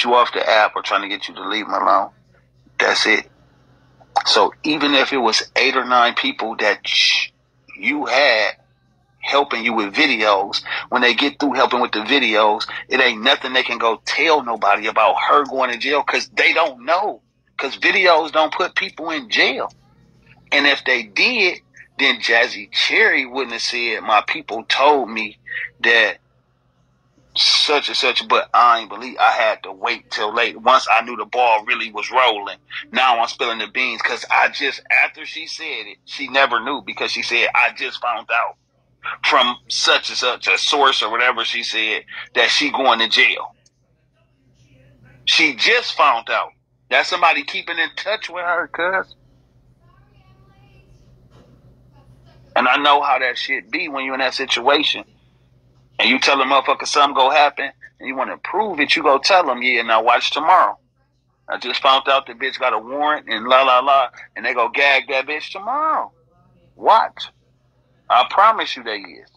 get you off the app or trying to get you to leave them alone. That's it. So even if it was 8 or 9 people that you had helping you with videos, when they get through helping with the videos, it ain't nothing they can go tell nobody about her going to jail because they don't know. Because videos don't put people in jail. And if they did, then Jazzy Cherry wouldn't have said, my people told me that such and such, but I ain't believe. I had to wait till late. Once I knew the ball really was rolling, now I'm spilling the beans because after she said it, she never knew because she said, I just found out from such and such a source or whatever she said that she going to jail. She just found out. That's somebody keeping in touch with her, cuz. And I know how that shit be when you're in that situation. And you tell a motherfucker something go happen, and you want to prove it, you go tell them, yeah, now watch tomorrow. I just found out the bitch got a warrant and la la la, and they go gag that bitch tomorrow. Watch. I promise you they is.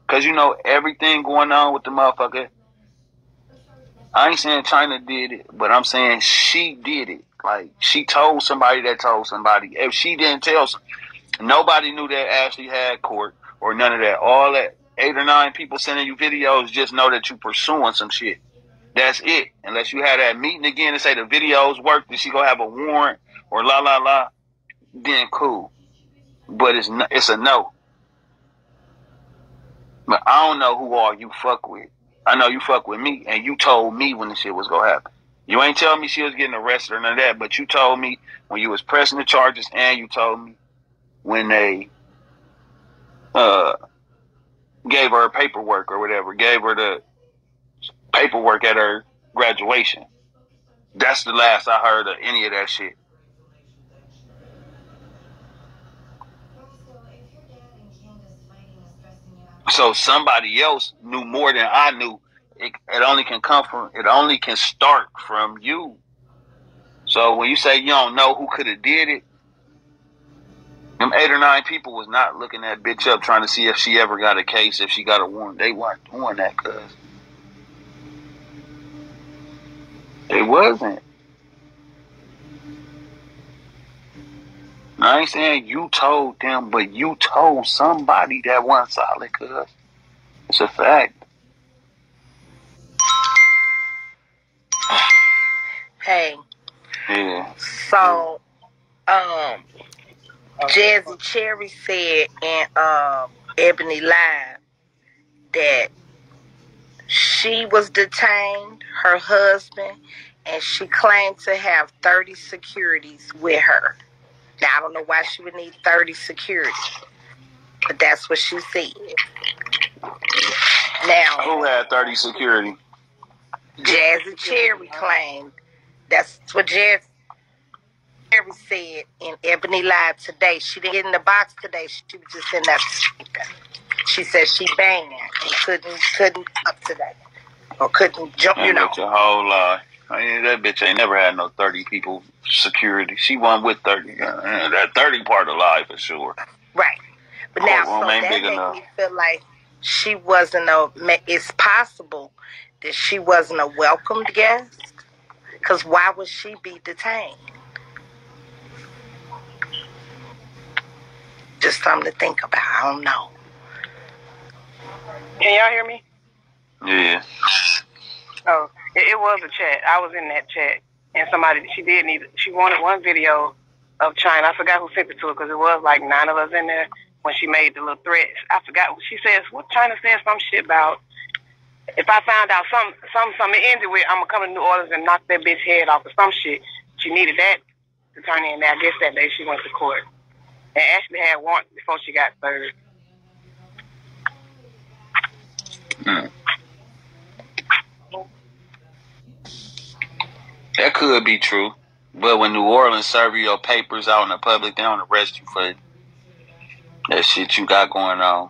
Because you know everything going on with the motherfucker. I ain't saying China did it, but I'm saying she did it. Like, she told somebody that told somebody. If she didn't tell nobody knew that Ashley had court or none of that. All that 8 or 9 people sending you videos, just know that you pursuing some shit. That's it. Unless you have that meeting again and say the videos worked and she gonna have a warrant or la la la, then cool. But it's a no. But I don't know who all you fuck with. I know you fuck with me, and you told me when the shit was gonna happen. You ain't telling me she was getting arrested or none of that, but you told me when you was pressing the charges, and you told me when they gave her paperwork or whatever, gave her the paperwork at her graduation. That's the last I heard of any of that shit. So somebody else knew more than I knew. It only can come from, it only can start from you. So when you say you don't know who could have did it, them 8 or 9 people was not looking that bitch up trying to see if she ever got a case, if she got a warrant. They weren't doing that, cuz. It wasn't. I ain't saying you told them, but you told somebody that wasn't solid, cuz. It's a fact. Hey. Yeah. So, Jazzy Cherry said in Ebony Live that she was detained, her husband, and she claimed to have 30 securities with her. Now, I don't know why she would need 30 security, but that's what she said. Now, who had 30 security? Jazzy Cherry claimed. That's what Jazzy Cherry said in Ebony Live today. She didn't get in the box today. She was just in that speaker. She said she banged and couldn't up today. Or couldn't jump, you know. That's a whole lie. I mean, that bitch ain't never had no 30 people security. She won with 30. That 30 part of lie for sure. Right. But now, so that makes me feel like she wasn't it's possible that she wasn't a welcomed guest. Because why would she be detained? Just something to think about. I don't know. Can y'all hear me? Yeah. Oh, it was a chat. I was in that chat. And she wanted one video of China. I forgot who sent it to her because it was like 9 of us in there when she made the little threats. I forgot. She says, what China said some shit about, if I found out something it ended with, I'm going to come to New Orleans and knock that bitch head off or some shit. She needed that to turn in there. I guess that day she went to court. And Ashley had warrant before she got served. That could be true. But when New Orleans serve you your papers out in the public, they don't arrest you for that shit you got going on.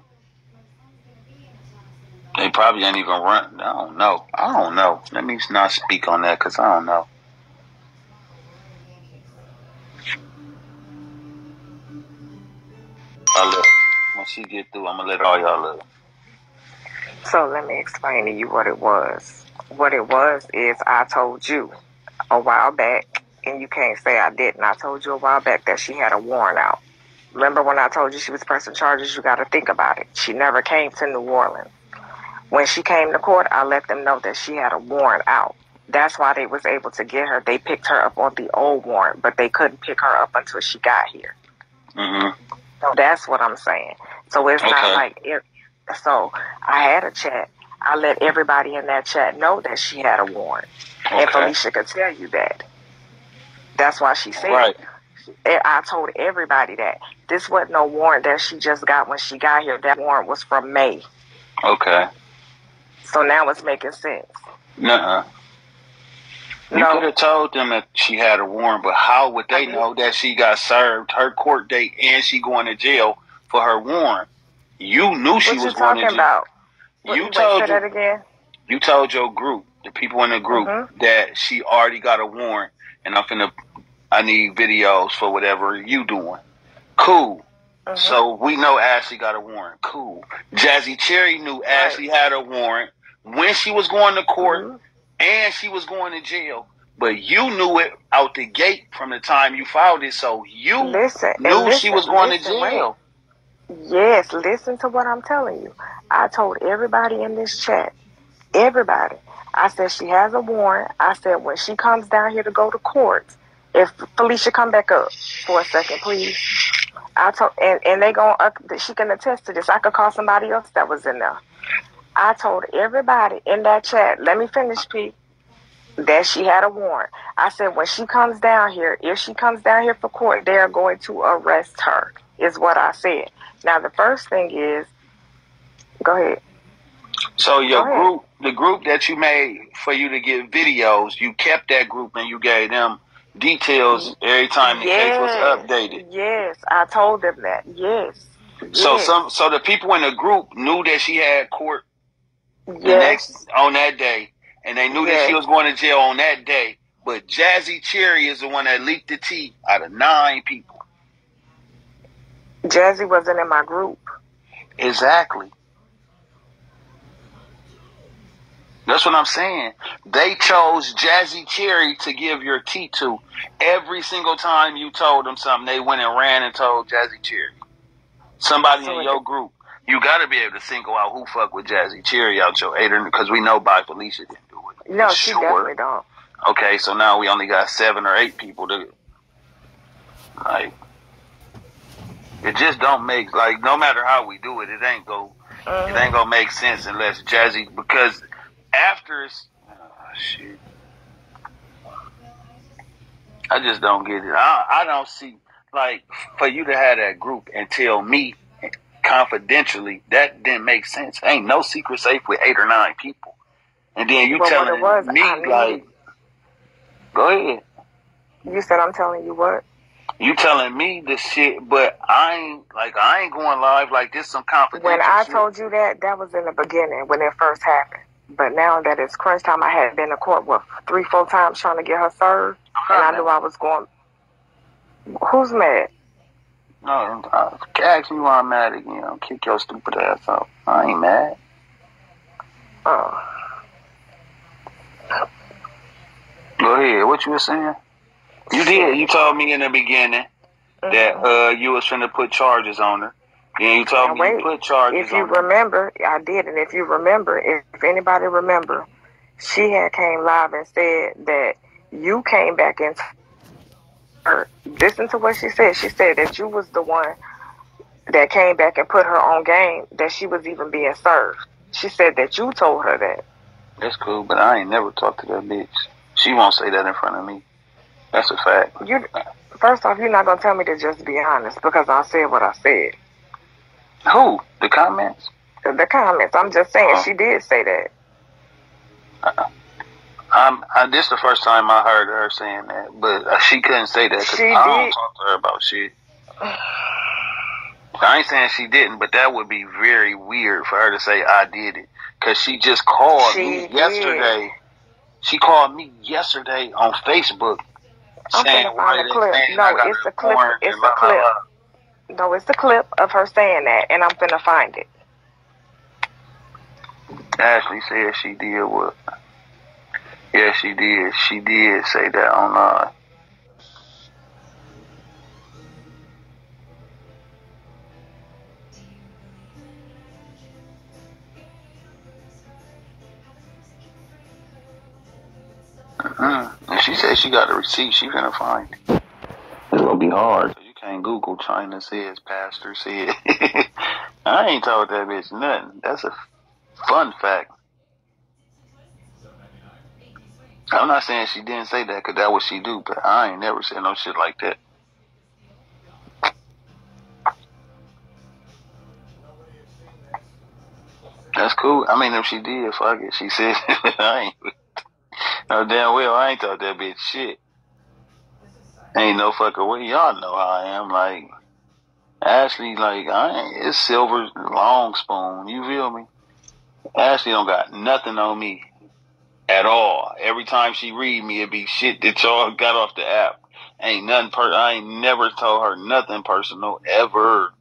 They probably ain't even run. I don't know. Let me not speak on that because I don't know. When she get through, I'm going to let all y'all look. So let me explain to you what it was. What it was is I told you a while back, and you can't say I didn't. I told you a while back that she had a warrant out. Remember when I told you she was pressing charges? You got to think about it. She never came to New Orleans. When she came to court, I let them know that she had a warrant out. That's why they was able to get her. They picked her up on the old warrant, but they couldn't pick her up until she got here. Mm-hmm. So that's what I'm saying. So it's not like it. So I had a chat. I let everybody in that chat know that she had a warrant. Okay. And Felicia could tell you that. That's why she said right. I told everybody that. This wasn't no warrant that she just got when she got here. That warrant was from May. Okay. So now it's making sense. Nuh-uh. You could have told them that she had a warrant, but how would they know that she got served her court date and she going to jail for her warrant? You knew she was going to jail. About? Say that again. You told your group, the people in the group, that she already got a warrant, and I need videos for whatever you doing. Cool. So we know Ashley got a warrant. Cool. Jazzy Cherry knew Ashley had a warrant when she was going to court and she was going to jail. But you knew it out the gate from the time you filed it, so you knew she was going to jail. Yes, listen to what I'm telling you. I told everybody in this chat, everybody, I said she has a warrant. I said when she comes down here to go to court, if Felicia come back up for a second, please. I told, and they she can attest to this. I could call somebody else that was in there. I told everybody in that chat, let me finish, Pete, that she had a warrant. I said when she comes down here, if she comes down here for court, they are going to arrest her, is what I said. Now, the first thing is, go ahead. So your group, the group that you made for you to get videos, you kept that group and you gave them details every time the case was updated. Yes, I told them that. Yes. So the people in the group knew that she had court on that day, and they knew that she was going to jail on that day. But Jazzy Cherry is the one that leaked the tea out of 9 people. Jazzy wasn't in my group. Exactly. That's what I'm saying. They chose Jazzy Cherry to give your tea to. Every single time you told them something, they went and ran and told Jazzy Cherry. Somebody in your group. You got to be able to single out who fuck with Jazzy Cherry out your hater, because we know by Felicia didn't do it. No, she definitely don't. Okay, so now we only got 7 or 8 people to, like, it just don't make, like, no matter how we do it, it ain't gonna make sense unless Jazzy, because after shit, I just don't get it. I don't see, like, for you to have that group and tell me confidentially, that didn't make sense. Ain't no secret safe with 8 or 9 people. And then you telling me, like, go ahead. You said I'm telling you what? You telling me this shit, but I ain't going live like this some confidential When I shit. told you that was in the beginning when it first happened. But now that it's crunch time, I had been to court, 3-4 times trying to get her served, and I knew I was going. Who's mad? No, ask me why I'm mad again. I'll kick your stupid ass off. I ain't mad. Oh. Go ahead. What you were saying? You did. You told me in the beginning that you was finna put charges on her. Yeah, you told me you put charges on her. If you remember, I did. And if you remember, if anybody remember, she had came live and said that you came back and listen to what she said. She said that you was the one that came back and put her on game, that she was even being served. She said that you told her that. That's cool, but I ain't never talked to that bitch. She won't say that in front of me. That's a fact. First off, you're not going to tell me to just be honest, because I said what I said. Who? The comments? The comments. I'm just saying she did say that. This is the first time I heard her saying that, but she couldn't say that because I don't talk to her about shit. I ain't saying she didn't, but that would be very weird for her to say I did it, because she just called me yesterday. She called me yesterday on Facebook. I'm gonna find a clip. No, it's a clip. It's a clip. No, it's a clip of her saying that, and I'm gonna find it. Ashley said she did what? Yeah, she did. She did say that online. And she said she got a receipt. She gonna find it. It's gonna be hard. You can't Google China says, pastor said. I ain't told that bitch nothing. That's a fun fact. I'm not saying she didn't say that because that's what she do, but I ain't never said no shit like that. That's cool. I mean, if she did, fuck it. She said, I ain't. No damn well, I ain't told that bitch shit. Ain't no fucking way. Y'all know how I am. Like, Ashley, like, I ain't. It's silver long spoon. You feel me? Ashley don't got nothing on me at all. Every time she read me, it be shit that y'all got off the app. Ain't nothing I ain't never told her nothing personal ever.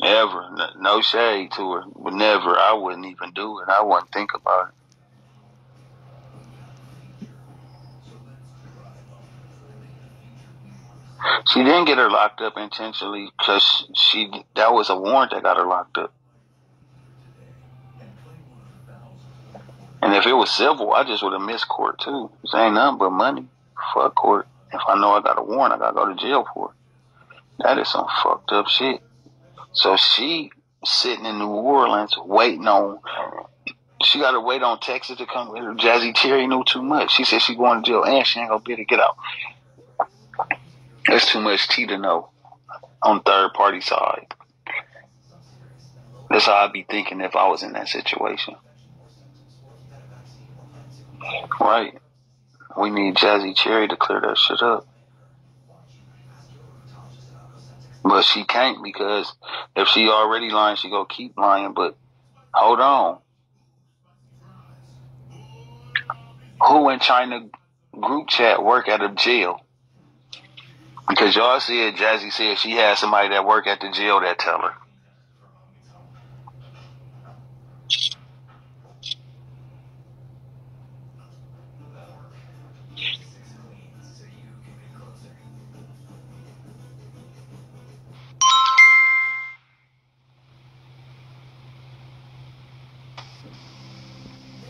Ever. No shade to her. But never. I wouldn't even do it. I wouldn't think about it. She didn't get her locked up intentionally because that was a warrant that got her locked up. And if it was civil, I just would have missed court too. This ain't nothing but money. Fuck court. If I know I got a warrant, I gotta go to jail for it. That is some fucked up shit. So she sitting in New Orleans waiting on. She got to wait on Texas to come with her. Jazzy Cherry knew too much. She said she going to jail and she ain't gonna be able to get out. That's too much tea to know on third party side. That's how I'd be thinking if I was in that situation. Right. We need Jazzy Cherry to clear that shit up. But she can't because if she already lying, she gonna keep lying. But hold on. Who in China group chat work at a jail? Because y'all said, Jazzy said she had somebody that work at the jail that tell her.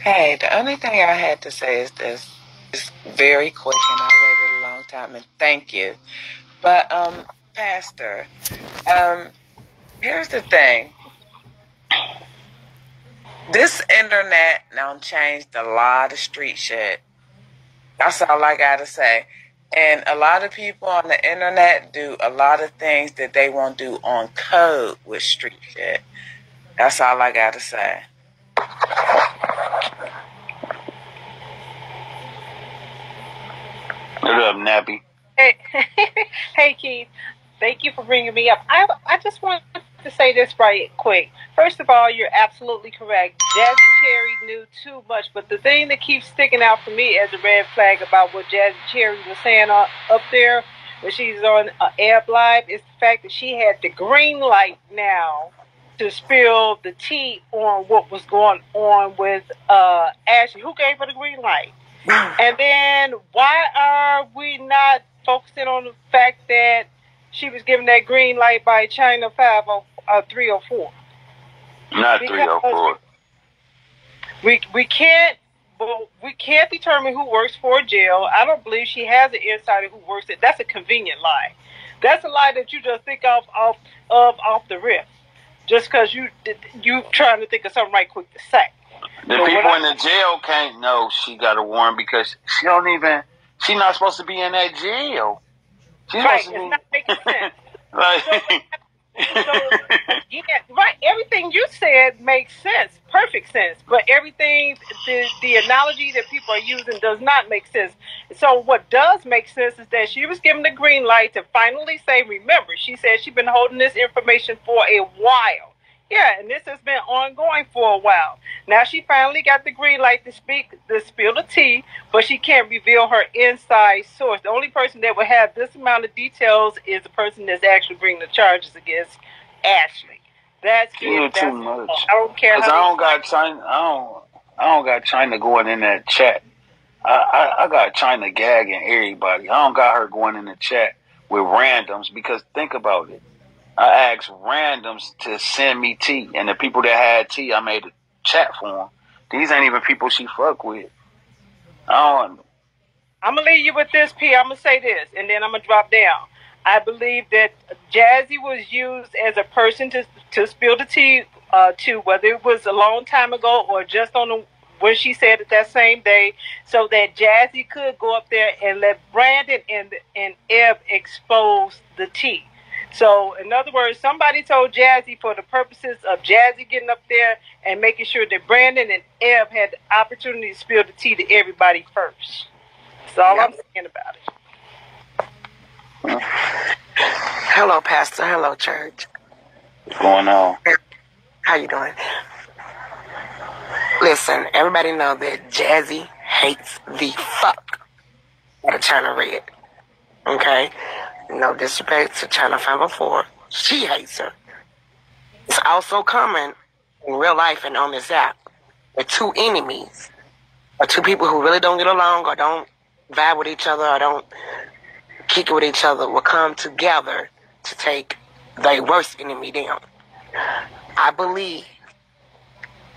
Hey, the only thing I had to say is this. It's very quick and I waited a long time and thank you. But Pastor, here's the thing. This internet now changed a lot of street shit. That's all I gotta say. And a lot of people on the internet do a lot of things that they won't do on code with street shit. That's all I gotta say. What up, Nappy? Hey, hey, Keith. Thank you for bringing me up. I just want to say this right quick. First of all, you're absolutely correct. Jazzy Cherry knew too much, but the thing that keeps sticking out for me as a red flag about what Jazzy Cherry was saying up there when she's on Air Live is the fact that she had the green light now to spill the tea on what was going on with Ashley. Who gave her the green light? And then why are we not focusing on the fact that she was given that green light by China 304? Not 304. We can't determine who works for a jail. I don't believe she has an insider who works it. That's a convenient lie. That's a lie that you just think off the rip, just because you trying to think of something right quick to say. The people in the jail can't know she got a warrant because she not supposed to be in that jail. She's right, supposed to it's not making sense. Like, yeah, right. Everything you said makes sense, perfect sense. But everything, the analogy that people are using does not make sense. So what does make sense is that she was given the green light to finally say, remember, she said she's been holding this information for a while. Yeah, and this has been ongoing for a while. Now she finally got the green light to spill the tea, but she can't reveal her inside source. The only person that would have this amount of details is the person that's actually bringing the charges against Ashley. That's it. That's too much. I don't care. Cause I don't got China. I don't got China going in that chat. I got China gagging everybody. I don't got her going in the chat with randoms because think about it. I asked randoms to send me tea, and the people that had tea, I made a chat for them. These ain't even people she fuck with. I'm gonna leave you with this, P. I'm gonna say this, and then I'm gonna drop down. I believe that Jazzy was used as a person to spill the tea to, whether it was a long time ago or just on the when she said it that same day, so that Jazzy could go up there and let Brandon and Eb expose the tea. So, in other words, somebody told Jazzy for the purposes of Jazzy getting up there and making sure that Brandon and Eb had the opportunity to spill the tea to everybody first. That's all I'm saying about it. Hello, Pastor. Hello, church. What's going on? How you doing? Listen, everybody know that Jazzy hates the fuck out of China Red. Okay? No disrespect to China 504. She hates her. It's also common in real life and on this app that two enemies or two people who really don't get along or don't vibe with each other or don't kick it with each other will come together to take their worst enemy down. I believe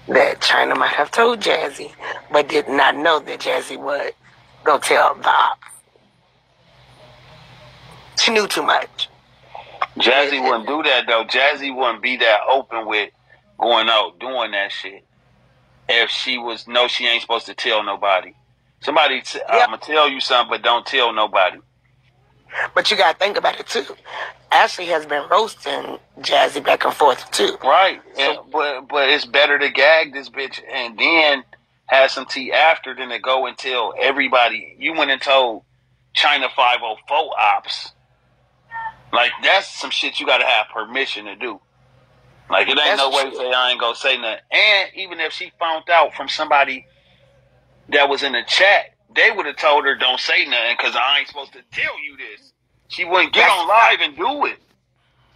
that China might have told Jazzy, but did not know that Jazzy would go tell the ops. She knew too much. Jazzy wouldn't do that though. Jazzy wouldn't be that open with going out doing that shit if she was she ain't supposed to tell nobody. Somebody, I'm gonna tell you something, but don't tell nobody. But you gotta think about it too. Ashley has been roasting Jazzy back and forth too. Right, so, but it's better to gag this bitch and then have some tea after than to go and tell everybody. You went and told China 504 ops. Like, that's some shit you gotta have permission to do. Like, it ain't no way to say I ain't gonna say nothing. And even if she found out from somebody that was in the chat, they would have told her don't say nothing because I ain't supposed to tell you this. She wouldn't get on live and do it.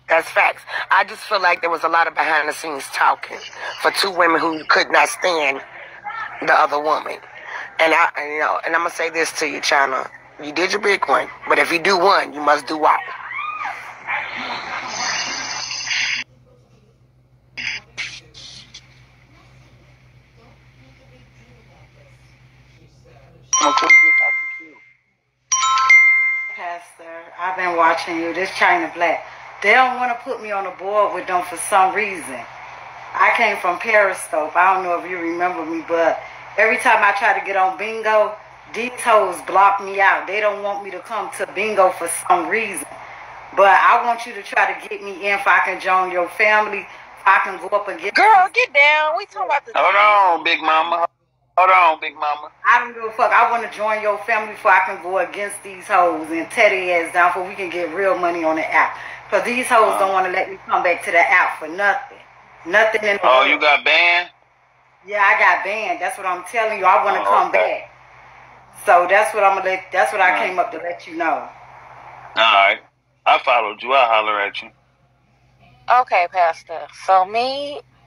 That's facts. I just feel like there was a lot of behind the scenes talking for two women who could not stand the other woman. And I'm gonna say this to you, China. You did your big one, but if you do one, you must do all. Pastor, I've been watching you. This China Black. They don't want to put me on the board with them for some reason. I came from Periscope. I don't know if you remember me, but every time I try to get on Bingo, these hoes block me out. They don't want me to come to Bingo for some reason. But I want you to try to get me in if I can join your family. If I can go up and get... Girl, get down. We talking about the... Hold on, Big Mama. Hold on, Big Mama. I don't give a fuck. I want to join your family before I can go against these hoes and tear their ass down so we can get real money on the app. Because these hoes don't want to let me come back to the app for nothing. Nothing in the world. You got banned? Yeah, I got banned. That's what I'm telling you. I want to come back. So that's what I'm gonna let. That's what I came up to let you know. All right. I followed you. I'll holler at you. Okay, Pastor. So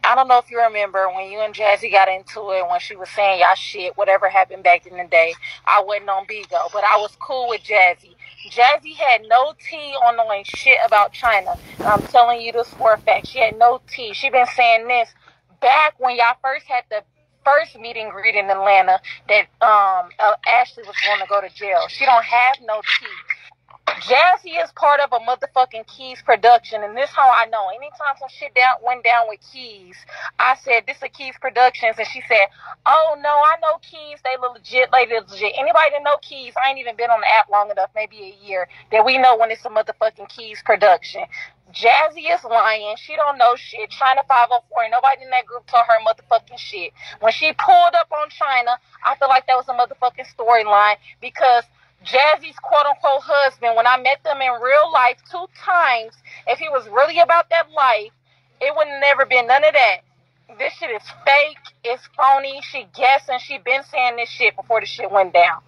I don't know if you remember when you and Jazzy got into it when she was saying y'all shit, whatever happened back in the day. I wasn't on Bigo, but I was cool with Jazzy. Jazzy had no tea on knowing shit about China. And I'm telling you this for a fact. She had no tea. She been saying this back when y'all first had the first meet and greet in Atlanta that Ashley was going to go to jail. She don't have no tea. Jazzy is part of a motherfucking Keys production, and this how I know. Anytime some shit went down with Keys, I said, this is Keys Productions, and she said, oh, no, I know Keys, they legit. Anybody that know Keys, I ain't even been on the app long enough, maybe a year, that we know when it's a motherfucking Keys production. Jazzy is lying. She don't know shit. China 504, and nobody in that group told her motherfucking shit. When she pulled up on China, I feel like that was a motherfucking storyline, because Jazzy's quote-unquote husband, when I met them in real life 2 times, if he was really about that life, it would have never been none of that. This shit is fake. It's phony. She guessing. She been saying this shit before the shit went down.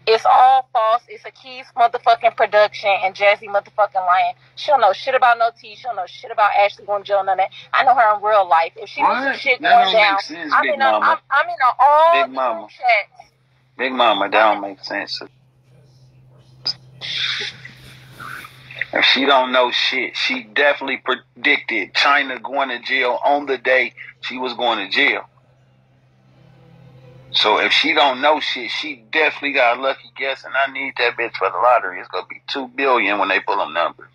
It's all false. It's a Keys motherfucking production, and Jazzy motherfucking lying. She don't know shit about no tea. She don't know shit about Ashley going to jail, none of that. I know her in real life. If she was some shit going down, I'm in all group chats. Big Mama, that don't make sense. If she don't know shit, she definitely predicted China going to jail on the day she was going to jail. So if she don't know shit, she definitely got a lucky guess, and I need that bitch for the lottery. It's gonna be $2 billion when they pull them numbers.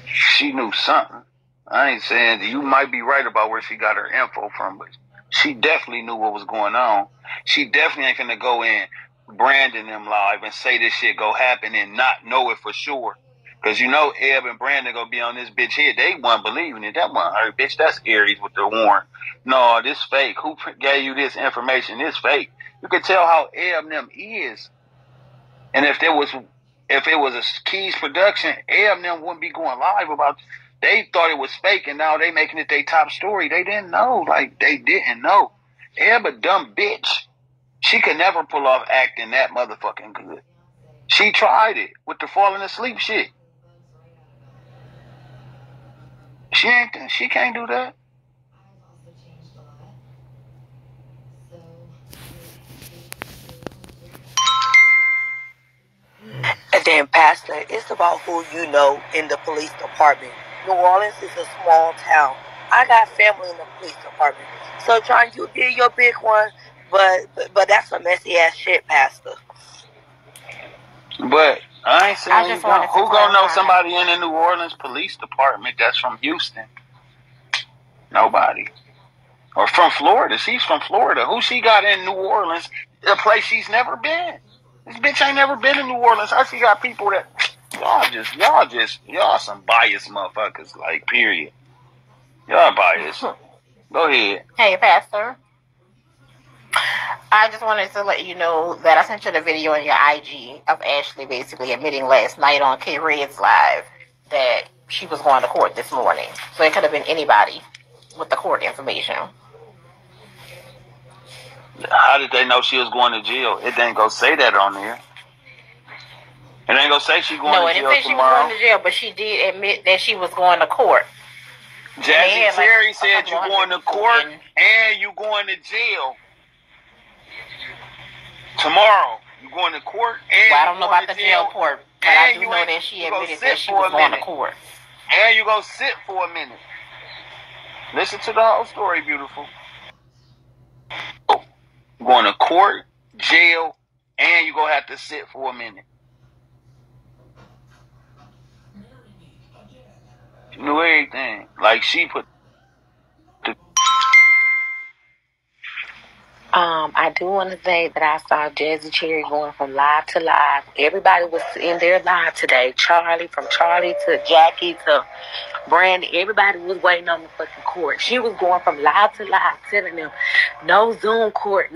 She knew something. I ain't saying you might be right about where she got her info from, but she definitely knew what was going on. She definitely ain't gonna go in Brandon them live and say this shit go happen and not know it for sure. Cause you know Eb and Brandon gonna be on this bitch here. They wasn't believing it. That wasn't her, bitch. That's Aries with the warrant. No, this fake. Who gave you this information? This fake. You can tell how Eb and them is. And if it was a Keys production, Eb and them wouldn't be going live about. They thought it was fake, and now they making it their top story. They didn't know. Like, they didn't know. Eb a dumb bitch. She could never pull off acting that motherfucking good. She tried it with the falling asleep shit. She can't do that. And then, Pastor, it's about who you know in the police department. New Orleans is a small town. I got family in the police department. So, John, you did your big one, but that's some messy ass shit, Pastor. But I ain't saying you don't. Who gonna know somebody in the New Orleans police department that's from Houston? Nobody. Or from Florida. She's from Florida. Who she got in New Orleans? A place she's never been. This bitch ain't never been in New Orleans. How she got people that y'all some biased motherfuckers, like, period. Y'all biased. Go ahead. Hey, Pastor. I just wanted to let you know that I sent you the video on your IG of Ashley basically admitting last night on K Red's live that she was going to court this morning. So it could have been anybody with the court information. How did they know she was going to jail? It ain't gonna say that on there. It ain't gonna say she going to jail tomorrow. No, it didn't say she was going to jail, but she did admit that she was going to court. Jazzy Terry said you going to court and you going to jail tomorrow. You going to court and I don't know about the jail part, but I do know that she admitted that she was going to court. And you go sit for a minute. Listen to the whole story, beautiful. You're going to court, jail, and you're going to have to sit for a minute. She knew everything. Like, she put the... I do want to say that I saw Jazzy Cherry going from live to live. Everybody was in their live today. From Charlie to Jackie to Brandy. Everybody was waiting on the fucking court. She was going from live to live, telling them, no Zoom court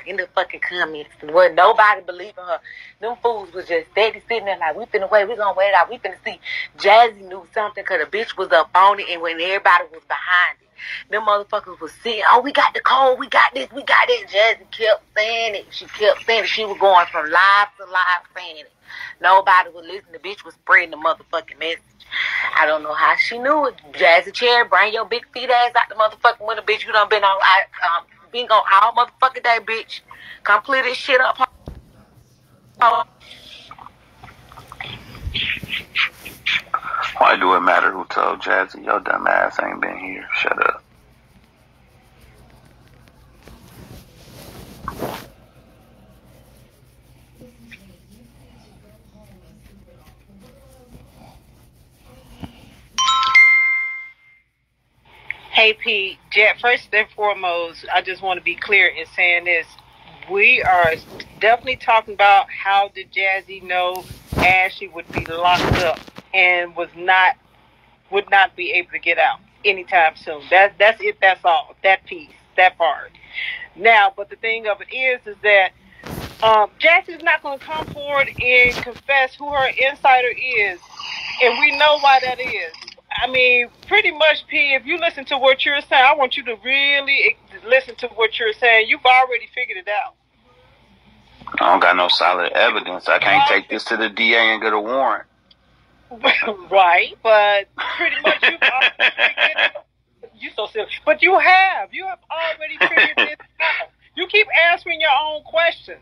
in the fucking comments. And wasn't nobody believing her. Them fools was just steady sitting there like, we finna wait, we gonna wait it out, we finna see. Jazzy knew something because the bitch was up on it, and when everybody was behind it, them motherfuckers was sitting, oh, we got the code, we got this, we got it. Jazzy kept saying it. She kept saying it. She was going from live to live saying it. Nobody was listening. The bitch was spreading the motherfucking message. I don't know how she knew it. Jazzy Cherry, bring your big feet ass out the motherfucking window, bitch. You done been on Bigo all motherfucking day, bitch. Come clear this shit up. Why do it matter who told Jazzy? Your dumb ass ain't been here. Shut up. Hey, Pete, first and foremost, I just want to be clear in saying this. We are definitely talking about how did Jazzy know Ashley would be locked up and would not be able to get out anytime soon. That's it. That's all. That piece, that part. Now, but the thing of it is that Jazzy's not going to come forward and confess who her insider is, and we know why that is. I mean, pretty much, P, if you listen to what you're saying, I want you to really listen to what you're saying. You've already figured it out. I don't got no solid evidence. I can't take this to the DA and get a warrant. Right, but pretty much you so silly. But you have already figured this out. You keep answering your own questions.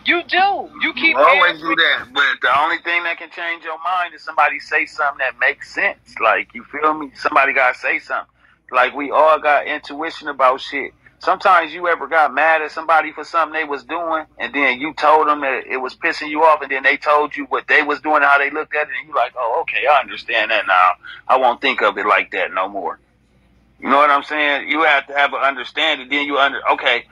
You do. You keep always do that, but the only thing that can change your mind is somebody say something that makes sense. Like, you feel me? Somebody gotta say something. Like, we all got intuition about shit. Sometimes you ever got mad at somebody for something they was doing, and then you told them that it was pissing you off, and then they told you what they was doing and how they looked at it, and you like, oh, okay, I understand that now. I won't think of it like that no more. You know what I'm saying? You have to have an understanding. Then okay,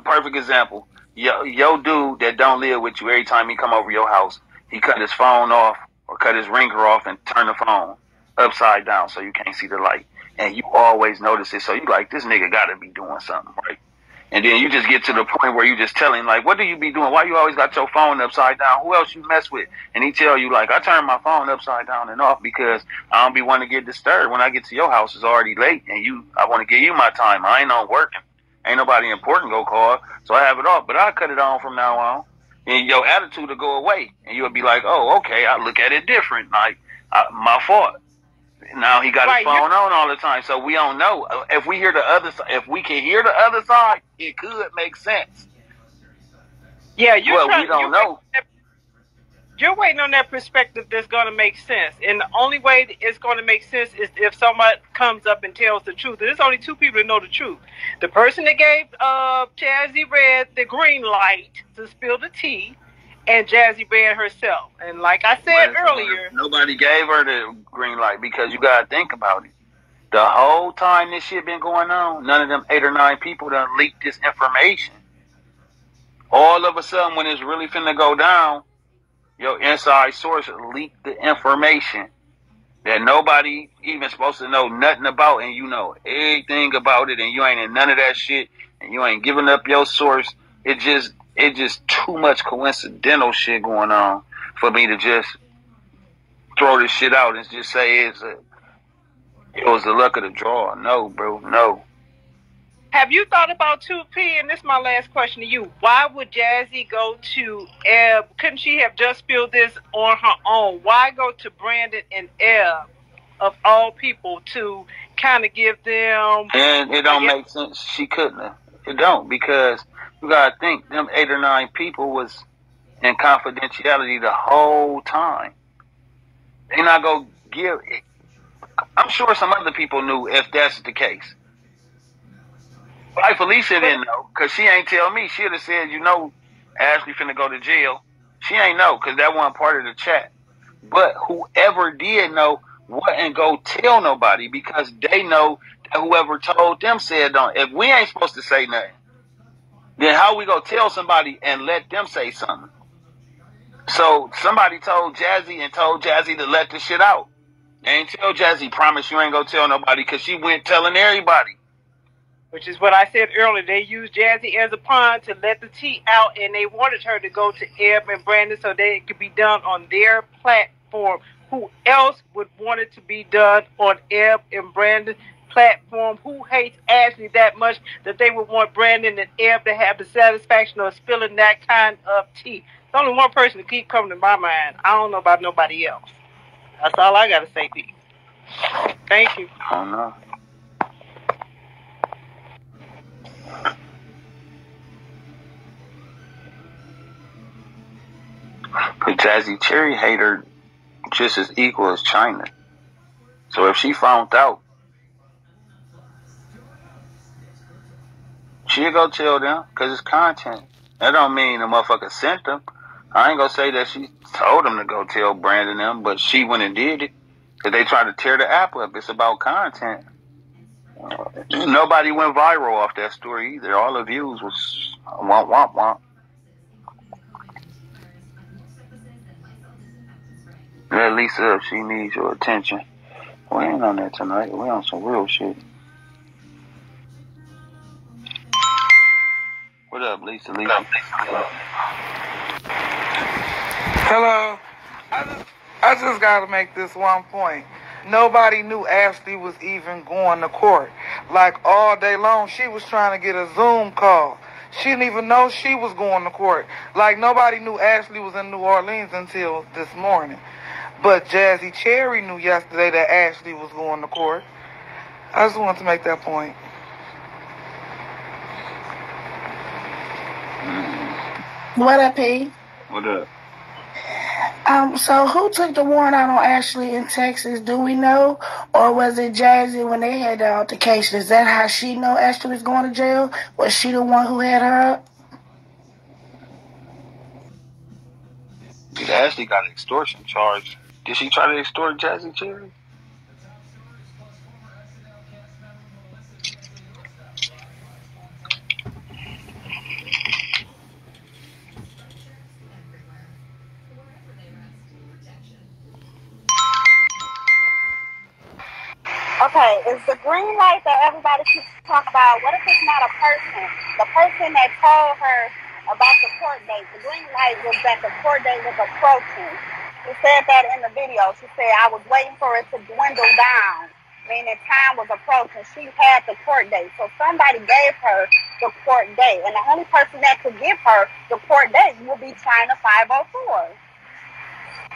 perfect example. Yo dude that don't live with you, every time he come over your house, he cut his phone off or cut his ringer off and turn the phone upside down so you can't see the light. And you always notice it. So you like, this nigga got to be doing something right. And then you just get to the point where you just tell him, like, what do you be doing? Why you always got your phone upside down? Who else you mess with? And he tell you, like, I turn my phone upside down and off because I don't be wanting to get disturbed. When I get to your house, it's already late, and I want to give you my time. I ain't on working. Ain't nobody important go call, so I have it off. But I cut it on from now on. And your attitude will go away. And you'll be like, oh, okay, I look at it different. Like, my fault. Now he got his phone on all the time, so we don't know. If we hear the other side, if we can hear the other side, it could make sense. Yeah, we don't know. You're waiting on that perspective that's going to make sense, and the only way it's going to make sense is if someone comes up and tells the truth. And there's only two people that know the truth: the person that gave Jazzy Red the green light to spill the tea, and Jazzy Red herself. And like I said earlier, nobody gave her the green light, because you gotta think about it. The whole time this shit been going on, none of them 8 or 9 people done leaked this information. All of a sudden, when it's really finna go down, your inside source leaked the information that nobody even supposed to know nothing about, and you know everything about it, and you ain't in none of that shit, and you ain't giving up your source. It just too much coincidental shit going on for me to just throw this shit out and just say it was the luck of the draw. No, bro, no. Have you thought about 2P? And this is my last question to you. Why would Jazzy go to Eb? Couldn't she have just spilled this on her own? Why go to Brandon and Eb, of all people, to kind of give them... And it don't make sense. She couldn't have. It don't, because you gotta think, them 8 or 9 people was in confidentiality the whole time. They not gonna give... I'm sure some other people knew if that's the case. Like Felicia didn't know, because she ain't tell me. She'd have said, you know, Ashley finna go to jail. She ain't know, because that wasn't part of the chat. But whoever did know wouldn't go tell nobody, because they know that whoever told them said don't. If we ain't supposed to say nothing, then how we go tell somebody and let them say something? So somebody told Jazzy to let the shit out. They ain't tell Jazzy, promise you ain't gonna tell nobody, because she went telling everybody. Which is what I said earlier. They used Jazzy as a pawn to let the tea out, and they wanted her to go to Eb and Brandon so that it could be done on their platform. Who else would want it to be done on Eb and Brandon's platform? Who hates Ashley that much that they would want Brandon and Eb to have the satisfaction of spilling that kind of tea? There's only one person to keep coming to my mind. I don't know about nobody else. That's all I got to say, Pete. Thank you. I don't know. But Jazzy Cherry hate her just as equal as China. So if she found out, she'll go tell them, because it's content. That don't mean the motherfucker sent them. I ain't gonna say that she told them to go tell Brandon them, but she went and did it. Because they tried to tear the app up. It's about content. Nobody went viral off that story either. All the views was womp womp womp. Let Lisa up, she needs your attention. We ain't on that tonight. We on some real shit. What up, Lisa? Hello. I just gotta make this one point. Nobody knew Ashley was even going to court. Like, all day long, she was trying to get a Zoom call. She didn't even know she was going to court. Like, nobody knew Ashley was in New Orleans until this morning. But Jazzy Cherry knew yesterday that Ashley was going to court. I just wanted to make that point. What up, P? What up? So who took the warrant out on Ashley in Texas? Do we know? Or was it Jazzy when they had the altercation? Is that how she know Ashley was going to jail? Was she the one who had her up? Ashley got an extortion charge. Did she try to extort Jazzy Cherry? Okay, is the green light that everybody keeps talking about, what if it's not a person? The person that told her about the court date, the green light was that the court date was approaching. She said that in the video. She said, I was waiting for it to dwindle down, meaning time was approaching. She had the court date. So somebody gave her the court date. And the only person that could give her the court date will be China 504.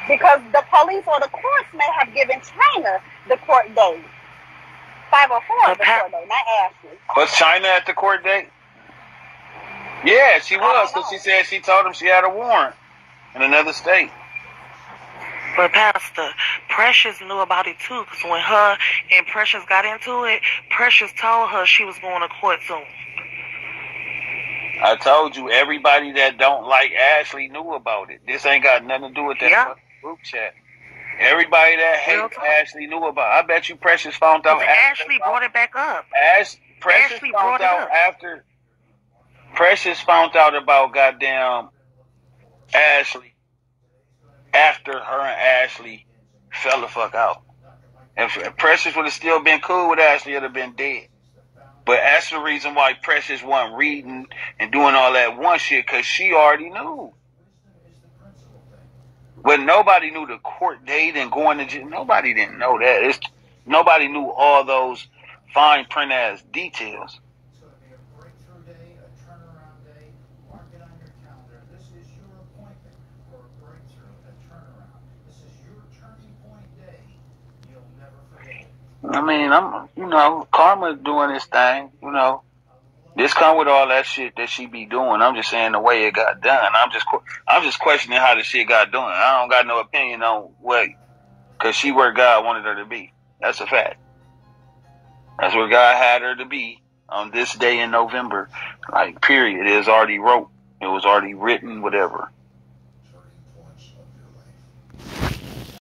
Because the police or the courts may have given China the court date. 504 the court date, not Ashley. Was China at the court date? Yeah, she was, because she said she told him she had a warrant in another state. But Pastor, Precious knew about it too, because when her and Precious got into it, Precious told her she was going to court soon. I told you, everybody that don't like Ashley knew about it. This ain't got nothing to do with that group chat. Everybody that hates Ashley knew about it. I bet you Precious found out. Ashley brought it back up. Precious found out after. Precious found out about goddamn Ashley after her and Ashley fell the fuck out. If Precious would have still been cool with Ashley, it'd have been dead. But that's the reason why Precious wasn't reading and doing all that one shit, because she already knew. But nobody knew the court date and going to jail. Nobody didn't know that. Nobody knew all those fine print ass details. I mean, Karma's doing this thing, This come with all that shit that she be doing. I'm just saying the way it got done. I'm just questioning how the shit got done. I don't got no opinion on what, because she where God wanted her to be. That's a fact. That's where God had her to be on this day in November. Like, period. It was already wrote. It was already written, whatever.